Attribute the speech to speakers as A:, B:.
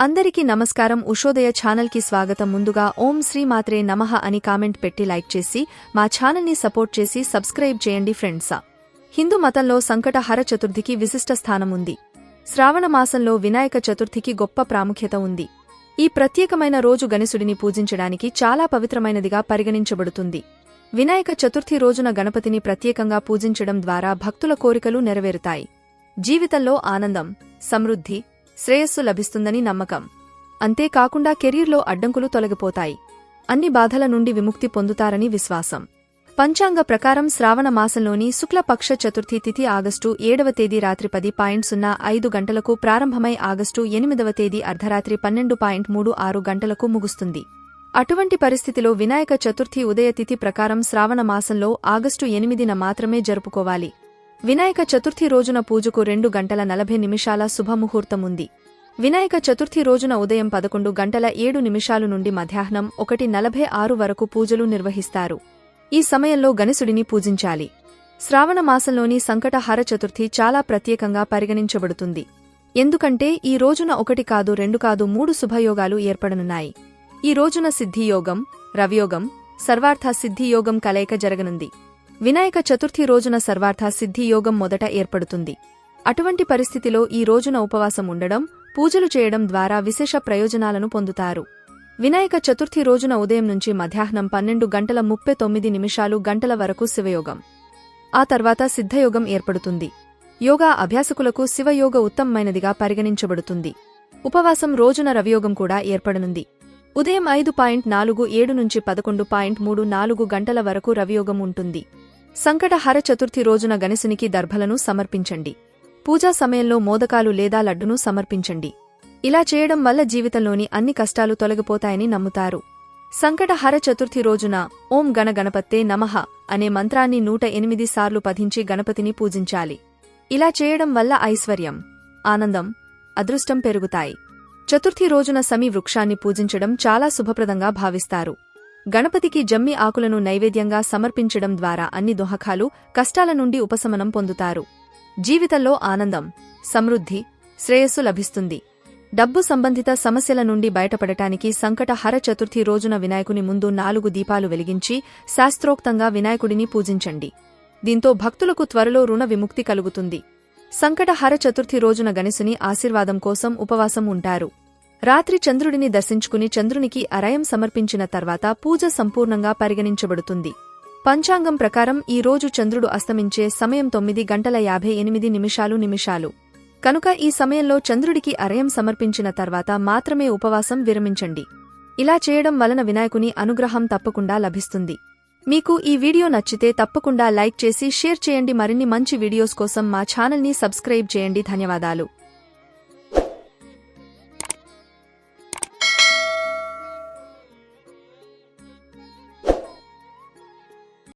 A: అందరికీ నమస్కారం. ఉషోదయ ఛానల్ కి స్వాగతం. ముందుగా ఓం శ్రీ మాత్రే నమః అని కామెంట్ పెట్టి లైక్ చేసి మా ఛానల్ ని సపోర్ట్ చేసి సబ్స్క్రైబ్ చేయండి ఫ్రెండ్స్. హిందూ మతంలో సంకటహర చతుర్థికి విశిష్ట స్థానం ఉంది. శ్రావణ మాసంలో వినాయక చతుర్థికి గొప్ప ప్రాముఖ్యత ఉంది. ఈ ప్రత్యేకమైన రోజు గణేశుడిని పూజించడానికి చాలా పవిత్రమైనదిగా పరిగణించబడుతుంది. వినాయక చతుర్థి రోజున గణపతిని ప్రత్యేకంగా పూజించడం ద్వారా భక్తుల కోరికలు నెరవేరుతాయి. జీవితంలో ఆనందం, సమృద్ధి, శ్రేయస్సు లభిస్తుందని నమ్మకం. అంతేకాకుండా కెరీర్లో అడ్డంకులు తొలగిపోతాయి. అన్ని బాధల నుండి విముక్తి పొందుతారని విశ్వాసం. పంచాంగ ప్రకారం శ్రావణ మాసంలోని శుక్లపక్ష చతుర్థి తిథి ఆగస్టు 7వ తేదీ రాత్రి 10:05 గంటలకు ప్రారంభమై ఆగస్టు 8వ తేదీ అర్ధరాత్రి 12:36 గంటలకు ముగుస్తుంది. అటువంటి పరిస్థితిలో వినాయక చతుర్థి ఉదయ తిథి ప్రకారం శ్రావణ మాసంలో ఆగస్టు 8న మాత్రమే జరుపుకోవాలి. వినాయక చతుర్థి రోజున పూజకు 2:40 శుభముహూర్తం ఉంది. వినాయక చతుర్థి రోజున ఉదయం 11:07 నుండి మధ్యాహ్నం 1:46 వరకు పూజలు నిర్వహిస్తారు. ఈ సమయంలో గణేశుడిని పూజించాలి. శ్రావణ మాసంలోని సంకటహర చతుర్థి చాలా ప్రత్యేకంగా పరిగణించబడుతుంది. ఎందుకంటే ఈ రోజున 1 కాదు 2 కాదు 3 శుభయోగాలు ఏర్పడనున్నాయి. ఈ రోజున సిద్ధియోగం, రవియోగం, సర్వార్థ సిద్ధియోగం కలయిక జరగనుంది. వినాయక చతుర్థి రోజున సర్వార్థ సిద్ధియోగం మొదట ఏర్పడుతుంది. అటువంటి పరిస్థితిలో ఈ రోజున ఉపవాసం ఉండడం, పూజలు చేయడం ద్వారా విశేష ప్రయోజనాలను పొందుతారు. వినాయక చతుర్థి రోజున ఉదయం నుంచి మధ్యాహ్నం 12:39 గంటల వరకు శివయోగం, ఆ తర్వాత సిద్ధయోగం ఏర్పడుతుంది. యోగా అభ్యాసకులకు శివయోగ ఉత్తమమైనదిగా పరిగణించబడుతుంది. ఉపవాసం రోజున రవియోగం కూడా ఏర్పడనుంది. ఉదయం 5:47 నుంచి 11:34 గంటల వరకు రవియోగం ఉంటుంది. సంకటహర చతుర్థి రోజున గణేశునికి దర్భలను సమర్పించండి. పూజా సమయంలో మోదకాలు లేదా లడ్డును సమర్పించండి. ఇలా చేయడం వల్ల జీవితంలోని అన్ని కష్టాలు తొలగిపోతాయని నమ్ముతారు. సంకటహర చతుర్థి రోజున ఓం గణ గణపతే నమః అనే మంత్రాన్ని 108 సార్లు పఠించి గణపతిని పూజించాలి. ఇలా చేయడం వల్ల ఐశ్వర్యం, ఆనందం, అదృష్టం పెరుగుతాయి. చతుర్థి రోజున సమి వృక్షాన్ని పూజించడం చాలా శుభప్రదంగా భావిస్తారు. గణపతికి జమ్మి ఆకులను నైవేద్యంగా సమర్పించడం ద్వారా అన్ని దోహకాలు, కష్టాల నుండి ఉపశమనం పొందుతారు. జీవితంలో ఆనందం, సమృద్ధి, శ్రేయస్సు లభిస్తుంది. డబ్బు సంబంధిత సమస్యల నుండి బయటపడటానికి సంకటహర చతుర్థి రోజున వినాయకుని ముందు 4 దీపాలు వెలిగించి శాస్త్రోక్తంగా వినాయకుడిని పూజించండి. దీంతో భక్తులకు త్వరలో రుణ విముక్తి కలుగుతుంది. సంకటహర చతుర్థి రోజున గణేశుని ఆశీర్వాదం కోసం ఉపవాసం ఉంటారు. రాత్రి చంద్రుడిని దర్శించుకుని చంద్రునికి అరయం సమర్పించిన తర్వాత పూజ సంపూర్ణంగా పరిగణించబడుతుంది. పంచాంగం ప్రకారం ఈ రోజు చంద్రుడు అస్తమించే సమయం 9:58 కనుక ఈ సమయంలో చంద్రుడికి అరయం సమర్పించిన తర్వాత మాత్రమే ఉపవాసం విరమించండి. ఇలా చేయడం వలన వినాయకుని అనుగ్రహం తప్పకుండా లభిస్తుంది. మీకు ఈ వీడియో నచ్చితే తప్పకుండా లైక్ చేసి షేర్ చేయండి. మరిన్ని మంచి వీడియోస్ కోసం మా ఛానల్ని సబ్స్క్రైబ్ చేయండి. ధన్యవాదాలు.